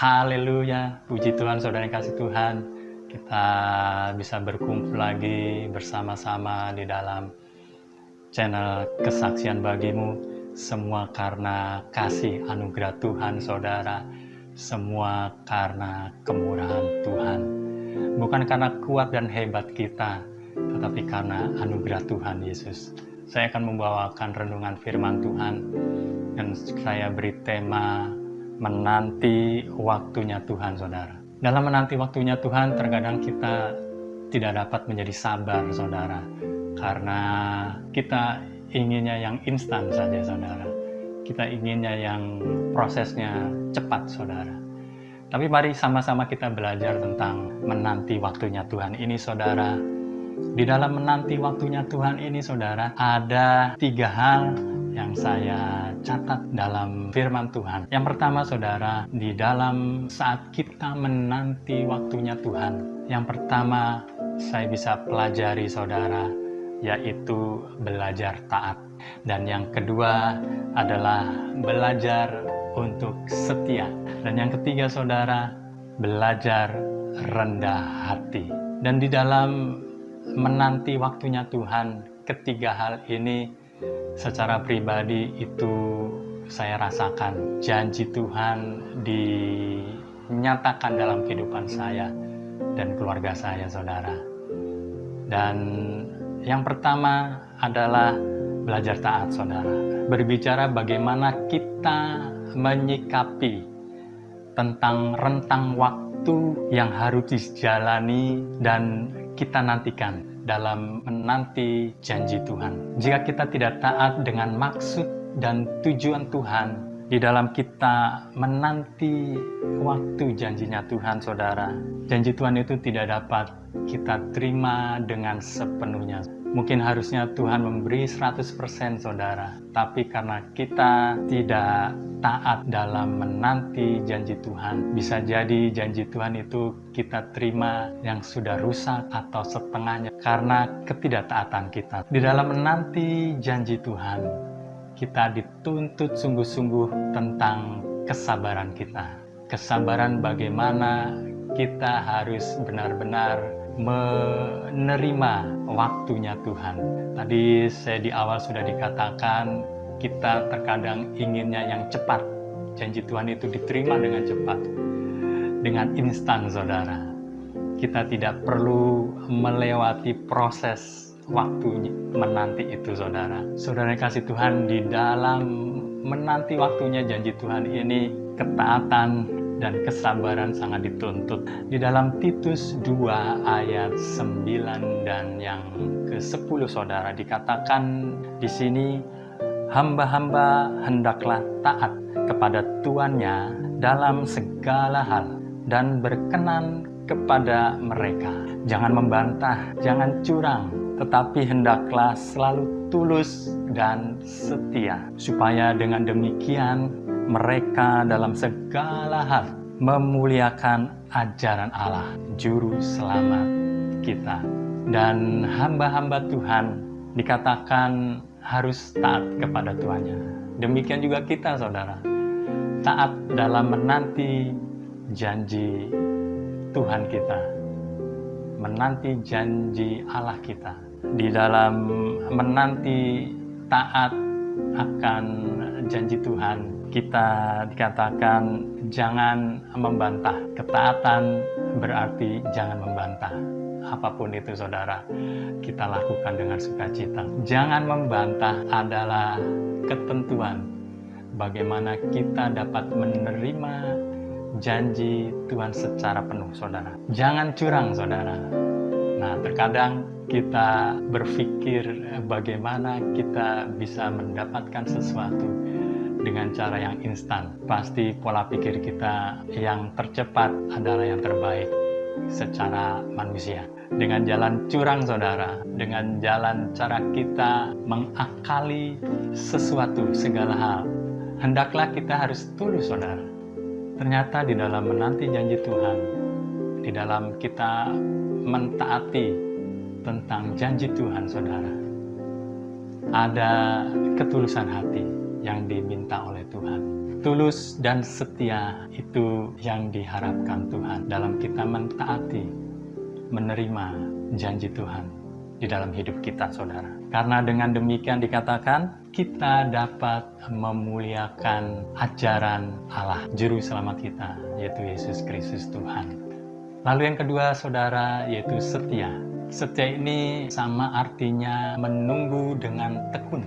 Haleluya, puji Tuhan, saudara yang kasih Tuhan. Kita bisa berkumpul lagi bersama-sama di dalam channel Kesaksian Bagimu. Semua karena kasih anugerah Tuhan, saudara. Semua karena kemurahan Tuhan. Bukan karena kuat dan hebat kita, tetapi karena anugerah Tuhan Yesus. Saya akan membawakan renungan firman Tuhan, dan saya beri tema menanti waktunya Tuhan, saudara. Dalam menanti waktunya Tuhan, terkadang kita tidak dapat menjadi sabar, saudara, karena kita inginnya yang instan saja, saudara. Kita inginnya yang prosesnya cepat, saudara. Tapi mari sama-sama kita belajar tentang menanti waktunya Tuhan ini, saudara. Di dalam menanti waktunya Tuhan ini, saudara, ada 3 hal yang saya catat dalam firman Tuhan. Yang pertama, saudara, di dalam saat kita menanti waktunya Tuhan, yang pertama saya bisa pelajari, saudara, yaitu belajar taat. Dan yang kedua adalah belajar untuk setia. Dan yang ketiga, saudara, belajar rendah hati. Dan di dalam menanti waktunya Tuhan, ketiga hal ini secara pribadi itu saya rasakan janji Tuhan dinyatakan dalam kehidupan saya dan keluarga saya, saudara. Dan yang pertama adalah belajar taat, saudara. Berbicara bagaimana kita menyikapi tentang rentang waktu yang harus dijalani dan kita nantikan dalam menanti janji Tuhan. Jika kita tidak taat dengan maksud dan tujuan Tuhan di dalam kita menanti waktu janjinya Tuhan, saudara, janji Tuhan itu tidak dapat kita terima dengan sepenuhnya. Mungkin harusnya Tuhan memberi 100%, saudara, tapi karena kita tidak taat dalam menanti janji Tuhan, bisa jadi janji Tuhan itu kita terima yang sudah rusak atau setengahnya karena ketidaktaatan kita. Di dalam menanti janji Tuhan, kita dituntut sungguh-sungguh tentang kesabaran kita. Kesabaran bagaimana kita harus benar-benar menerima waktunya Tuhan. Tadi saya di awal sudah dikatakan kita terkadang inginnya yang cepat. Janji Tuhan itu diterima dengan cepat, dengan instan, saudara. Kita tidak perlu melewati proses waktu menanti itu, saudara. Saudara yang kasih Tuhan, di dalam menanti waktunya janji Tuhan ini, ketaatan dan kesabaran sangat dituntut. Di dalam Titus 2 ayat 9 dan yang ke-10, saudara, dikatakan di sini, hamba-hamba hendaklah taat kepada tuannya dalam segala hal dan berkenan kepada mereka. Jangan membantah, jangan curang, tetapi hendaklah selalu tulus dan setia, supaya dengan demikian mereka dalam segala hal memuliakan ajaran Allah, Juru Selamat kita. Dan hamba-hamba Tuhan dikatakan harus taat kepada tuannya. Demikian juga kita, saudara, taat dalam menanti janji Tuhan kita, menanti janji Allah kita. Di dalam menanti taat akan janji Tuhan, kita dikatakan jangan membantah. Ketaatan berarti jangan membantah. Apapun itu, saudara, kita lakukan dengan sukacita. Jangan membantah adalah ketentuan bagaimana kita dapat menerima janji Tuhan secara penuh, saudara. Jangan curang, saudara. Nah, terkadang kita berpikir bagaimana kita bisa mendapatkan sesuatu dengan cara yang instan. Pasti pola pikir kita yang tercepat adalah yang terbaik secara manusia. Dengan jalan curang, saudara, dengan jalan cara kita mengakali sesuatu, segala hal, hendaklah kita harus tulus, saudara. Ternyata di dalam menanti janji Tuhan, di dalam kita mentaati tentang janji Tuhan, saudara, ada ketulusan hati. yang diminta oleh Tuhan. Tulus dan setia itu yang diharapkan Tuhan dalam kita mentaati, menerima janji Tuhan di dalam hidup kita, saudara. Karena dengan demikian dikatakan kita dapat memuliakan ajaran Allah, Juru Selamat kita, yaitu Yesus Kristus Tuhan. Lalu yang kedua, saudara, yaitu setia. Setia ini sama artinya menunggu dengan tekun.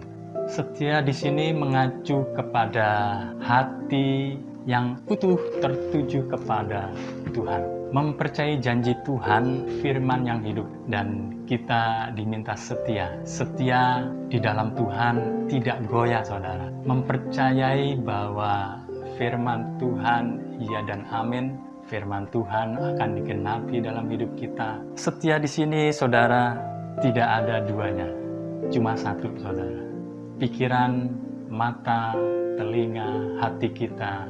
Setia di sini mengacu kepada hati yang utuh tertuju kepada Tuhan. Mempercayai janji Tuhan, firman yang hidup, dan kita diminta setia. Setia di dalam Tuhan tidak goyah, saudara. Mempercayai bahwa firman Tuhan, ya dan amin, firman Tuhan akan digenapi dalam hidup kita. Setia di sini, saudara, tidak ada duanya. Cuma satu, saudara. Pikiran, mata, telinga, hati kita,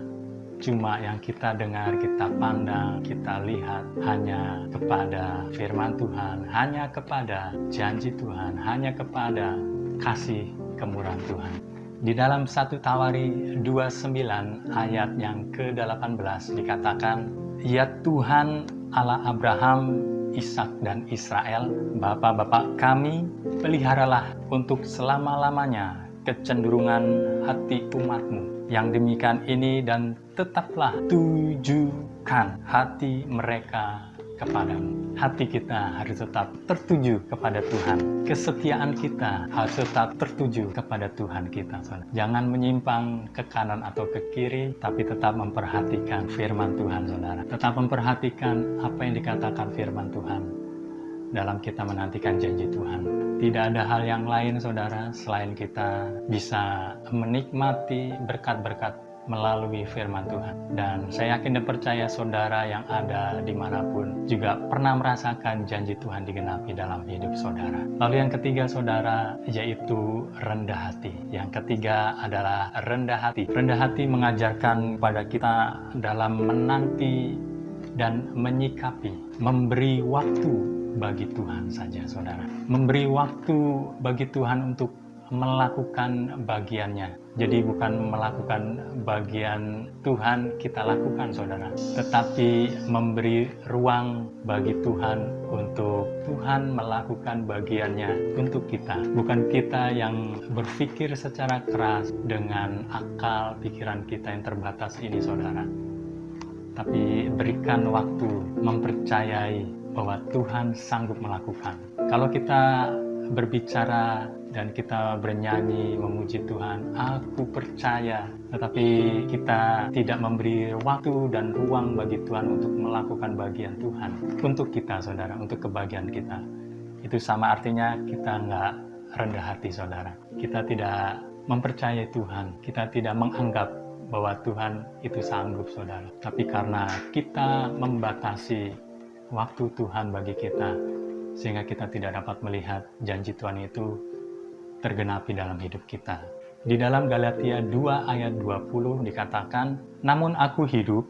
cuma yang kita dengar, kita pandang, kita lihat hanya kepada firman Tuhan, hanya kepada janji Tuhan, hanya kepada kasih kemurahan Tuhan. Di dalam 1 Tawari 29 ayat yang ke-18 dikatakan, "Ya Tuhan Allah Abraham, Ishak dan Israel, Bapa-Bapa kami, peliharalah untuk selama-lamanya kecenderungan hati umat-Mu yang demikian ini, dan tetaplah tujukan hati mereka kepadamu." Hati kita harus tetap tertuju kepada Tuhan. Kesetiaan kita harus tetap tertuju kepada Tuhan kita, saudara. Jangan menyimpang ke kanan atau ke kiri, tapi tetap memperhatikan firman Tuhan, saudara. Tetap memperhatikan apa yang dikatakan firman Tuhan dalam kita menantikan janji Tuhan. Tidak ada hal yang lain, saudara, selain kita bisa menikmati berkat-berkat melalui firman Tuhan. Dan saya yakin dan percaya saudara yang ada dimanapun juga pernah merasakan janji Tuhan digenapi dalam hidup saudara. Lalu yang ketiga, saudara, yaitu rendah hati. Yang ketiga adalah rendah hati. Rendah hati mengajarkan kepada kita dalam menanti dan menyikapi, memberi waktu bagi Tuhan saja, saudara. Memberi waktu bagi Tuhan untuk melakukan bagiannya. Jadi bukan melakukan bagian Tuhan kita lakukan, saudara, tetapi memberi ruang bagi Tuhan untuk Tuhan melakukan bagiannya untuk kita. Bukan kita yang berpikir secara keras dengan akal pikiran kita yang terbatas ini, saudara, tapi berikan waktu, mempercayai bahwa Tuhan sanggup melakukan. Kalau kita berbicara dan kita bernyanyi memuji Tuhan, aku percaya, tetapi kita tidak memberi waktu dan ruang bagi Tuhan untuk melakukan bagian Tuhan untuk kita, saudara, untuk kebahagiaan kita, itu sama artinya kita nggak rendah hati, saudara. Kita tidak mempercayai Tuhan, kita tidak menganggap bahwa Tuhan itu sanggup, saudara. Tapi karena kita membatasi waktu Tuhan bagi kita, sehingga kita tidak dapat melihat janji Tuhan itu tergenapi dalam hidup kita. Di dalam Galatia 2 ayat 20 dikatakan, "Namun aku hidup,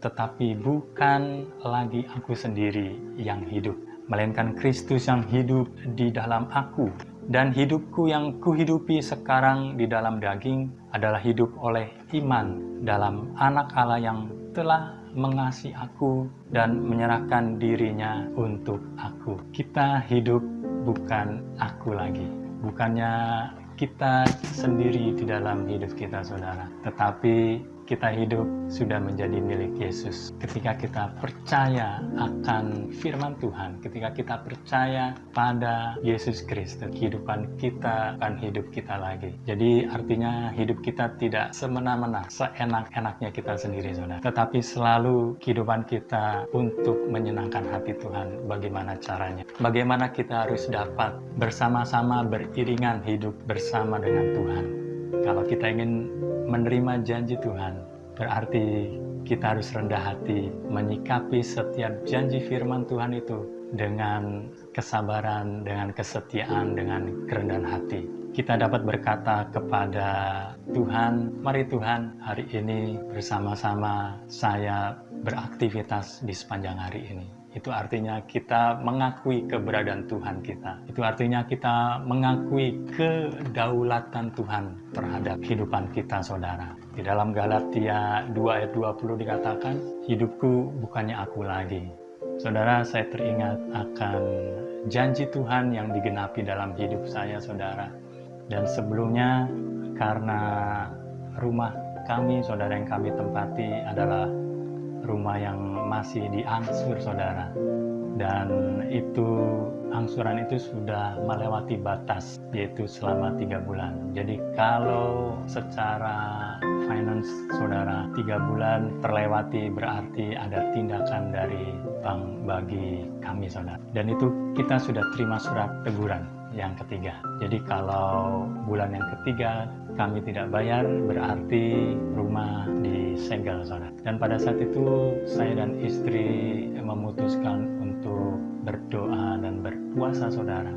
tetapi bukan lagi aku sendiri yang hidup, melainkan Kristus yang hidup di dalam aku. Dan hidupku yang kuhidupi sekarang di dalam daging adalah hidup oleh iman dalam Anak Allah yang telah mengasihi aku dan menyerahkan dirinya untuk aku." Kita hidup bukan aku lagi. Bukannya kita sendiri di dalam hidup kita, saudara, tetapi kita hidup sudah menjadi milik Yesus. Ketika kita percaya akan firman Tuhan, ketika kita percaya pada Yesus Kristus, kehidupan kita akan hidup kita lagi. Jadi artinya hidup kita tidak semena-mena, seenak-enaknya kita sendiri, saudara, tetapi selalu kehidupan kita untuk menyenangkan hati Tuhan. Bagaimana caranya? Bagaimana kita harus dapat bersama-sama beriringan hidup bersama dengan Tuhan? Kalau kita ingin menerima janji Tuhan, berarti kita harus rendah hati, menyikapi setiap janji firman Tuhan itu dengan kesabaran, dengan kesetiaan, dengan kerendahan hati. Kita dapat berkata kepada Tuhan, "Mari Tuhan, hari ini bersama-sama saya beraktivitas di sepanjang hari ini. Itu artinya kita mengakui keberadaan Tuhan kita. Itu artinya kita mengakui kedaulatan Tuhan terhadap kehidupan kita, saudara. Di dalam Galatia 2 ayat 20 dikatakan, hidupku bukannya aku lagi. Saudara, saya teringat akan janji Tuhan yang digenapi dalam hidup saya, saudara. Dan sebelumnya, karena rumah kami, saudara, yang kami tempati adalah rumah yang masih diangsur, saudara, dan angsuran itu sudah melewati batas, yaitu selama 3 bulan. Jadi kalau secara finance, saudara, 3 bulan terlewati berarti ada tindakan dari bank bagi kami, saudara, dan itu kita sudah terima surat teguran yang ketiga. Jadi kalau bulan yang ketiga kami tidak bayar, berarti rumah disegel, saudara. Dan pada saat itu saya dan istri memutuskan untuk berdoa dan berpuasa, saudara.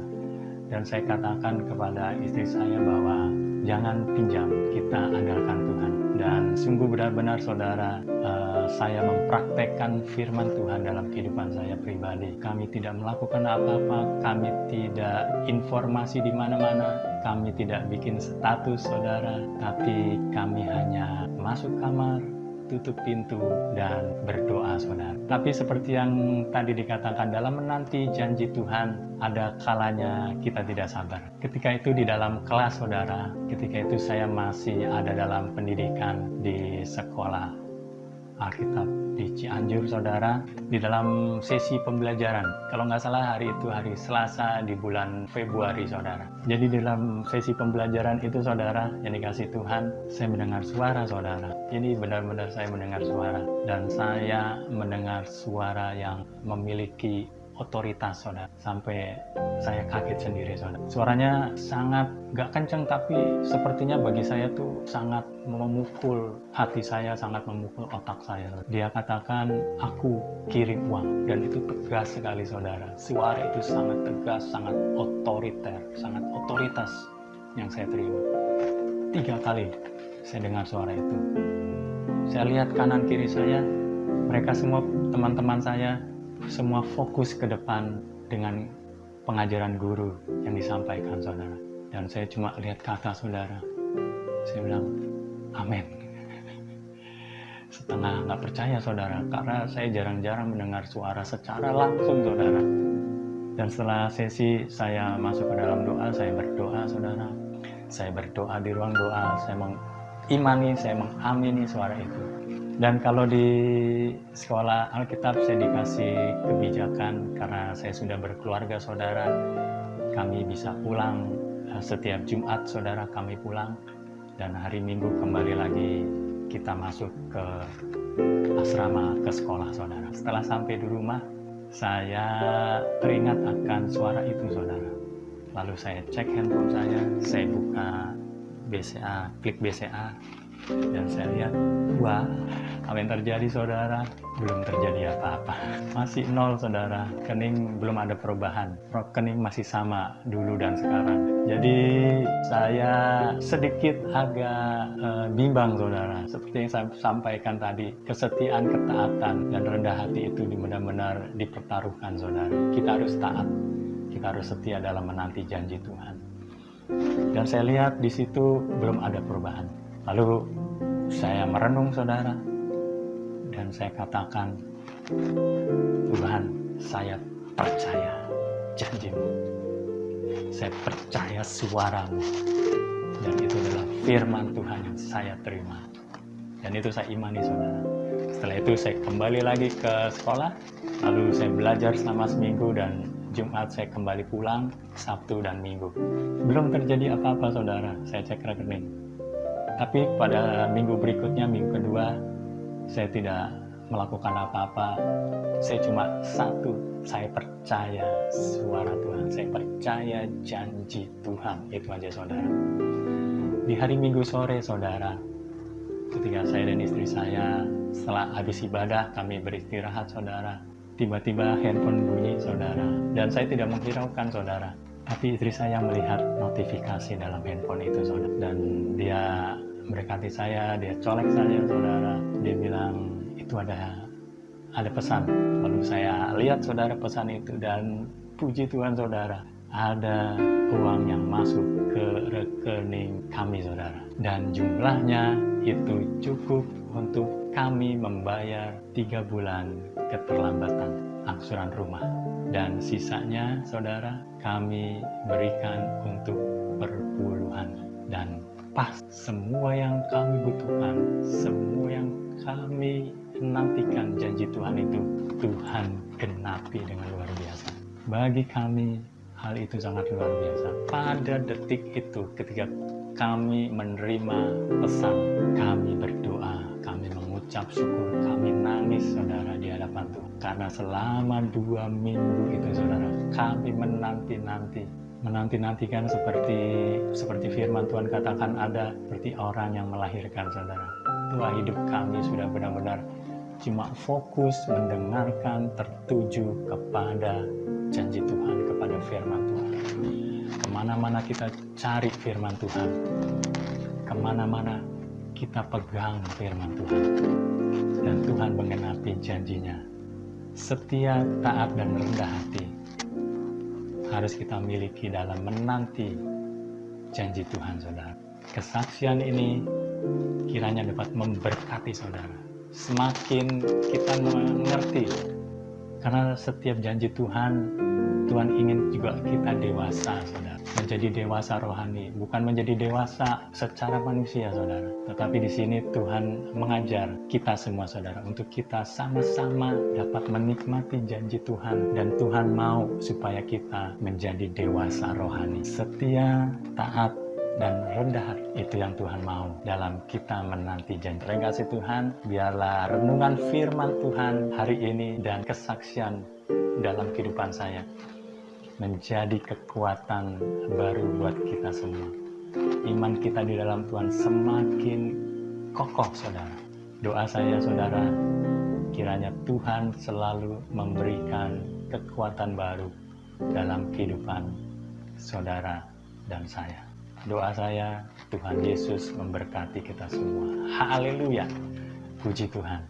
Dan saya katakan kepada istri saya bahwa jangan pinjam, kita andalkan Tuhan. Dan sungguh benar-benar, saudara, saya mempraktekkan firman Tuhan dalam kehidupan saya pribadi. Kami tidak melakukan apa-apa, kami tidak informasi di mana-mana, kami tidak bikin status, saudara, tapi kami hanya masuk kamar, tutup pintu, dan berdoa, saudara. Tapi seperti yang tadi dikatakan, dalam menanti janji Tuhan, ada kalanya kita tidak sabar. Ketika itu di dalam kelas, saudara, ketika itu saya masih ada dalam pendidikan di sekolah Alkitab di Cianjur, saudara, di dalam sesi pembelajaran. Kalau nggak salah hari itu hari Selasa di bulan Februari, saudara. Jadi di dalam sesi pembelajaran itu, saudara, yang dikasih Tuhan, saya mendengar suara, saudara. Jadi benar-benar saya mendengar suara, dan saya mendengar suara yang memiliki otoritas, saudara. Sampai saya kaget sendiri, saudara. Suaranya sangat gak kenceng, tapi sepertinya bagi saya tuh sangat memukul hati saya, sangat memukul otak saya. Dia katakan, aku kirim uang. Dan itu tegas sekali, saudara. Suara itu sangat tegas, sangat otoriter, sangat otoritas yang saya terima. 3 kali saya dengar suara itu. Saya lihat kanan kiri saya, mereka semua teman-teman saya semua fokus ke depan dengan pengajaran guru yang disampaikan, saudara. Dan saya cuma lihat kata, saudara. Saya bilang, amin. Setengah nggak percaya, saudara, karena saya jarang-jarang mendengar suara secara langsung, saudara. Dan setelah sesi saya masuk ke dalam doa, saya berdoa, saudara. Saya berdoa di ruang doa, saya mengimani, saya mengamini suara itu. Dan kalau di sekolah Alkitab saya dikasih kebijakan, karena saya sudah berkeluarga, saudara, kami bisa pulang setiap Jumat, saudara, kami pulang, dan hari Minggu kembali lagi kita masuk ke asrama, ke sekolah, saudara. Setelah sampai di rumah, saya teringat akan suara itu, saudara. Lalu saya cek handphone saya buka BCA, klik BCA, dan saya lihat, wah, apa yang terjadi, saudara? Belum terjadi apa-apa. Masih 0, saudara. Rekening belum ada perubahan. Rekening masih sama dulu dan sekarang. Jadi saya sedikit agak bimbang, saudara. Seperti yang saya sampaikan tadi, kesetiaan, ketaatan, dan rendah hati itu benar-benar dipertaruhkan, saudara. Kita harus taat. Kita harus setia dalam menanti janji Tuhan. Dan saya lihat di situ belum ada perubahan. Lalu saya merenung, saudara, dan saya katakan, Tuhan, saya percaya janji-Mu. Saya percaya suara-Mu. Dan itu adalah firman Tuhan yang saya terima. Dan itu saya imani, saudara. Setelah itu saya kembali lagi ke sekolah, lalu saya belajar selama seminggu, dan Jumat saya kembali pulang, Sabtu dan Minggu. Belum terjadi apa-apa, saudara. Saya cek rekening. Tapi pada minggu berikutnya, minggu kedua, saya tidak melakukan apa-apa. Saya cuma satu, saya percaya suara Tuhan. Saya percaya janji Tuhan. Itu aja, saudara. Di hari Minggu sore, saudara, ketika saya dan istri saya setelah habis ibadah, kami beristirahat, saudara. Tiba-tiba handphone bunyi, saudara. Dan saya tidak menghiraukan, saudara. Tapi istri saya melihat notifikasi dalam handphone itu, saudara. Dan dia berkati saya, dia colek saya, saudara. Dia bilang, itu ada ada pesan. Lalu saya lihat saudara pesan itu, dan puji Tuhan saudara, ada uang yang masuk ke rekening kami saudara. Dan jumlahnya itu cukup untuk kami membayar 3 bulan keterlambatan angsuran rumah. Dan sisanya saudara kami berikan untuk perpuluhan. Dan pas semua yang kami butuhkan, semua yang kami nantikan janji Tuhan itu, Tuhan genapi dengan luar biasa. Bagi kami hal itu sangat luar biasa. Pada detik itu ketika kami menerima pesan, kami berdoa, kami mengucap syukur, kami nangis saudara di hadapan Tuhan. Karena selama 2 minggu itu saudara, kami menanti-nantikan seperti firman Tuhan katakan, ada seperti orang yang melahirkan saudara. Tua hidup kami sudah benar-benar cuma fokus mendengarkan, tertuju kepada janji Tuhan, kepada firman Tuhan. Kemana-mana kita cari firman Tuhan, kemana-mana kita pegang firman Tuhan, dan Tuhan menggenapi janjinya. Setia, taat, dan rendah hati harus kita miliki dalam menanti janji Tuhan saudara. Kesaksian ini kiranya dapat memberkati saudara. Semakin kita mengerti, karena setiap janji Tuhan ingin juga kita dewasa saudara, menjadi dewasa rohani, bukan menjadi dewasa secara manusia saudara. Tetapi di sini Tuhan mengajar kita semua saudara untuk kita sama-sama dapat menikmati janji Tuhan, dan Tuhan mau supaya kita menjadi dewasa rohani, setia, taat, dan rendah hati. Itu yang Tuhan mau dalam kita menanti janji. Terima kasih Tuhan, biarlah renungan firman Tuhan hari ini dan kesaksian dalam kehidupan saya menjadi kekuatan baru buat kita semua. Iman kita di dalam Tuhan semakin kokoh saudara. Doa saya saudara, kiranya Tuhan selalu memberikan kekuatan baru dalam kehidupan saudara dan saya. Doa saya, Tuhan Yesus memberkati kita semua. Haleluya. Puji Tuhan.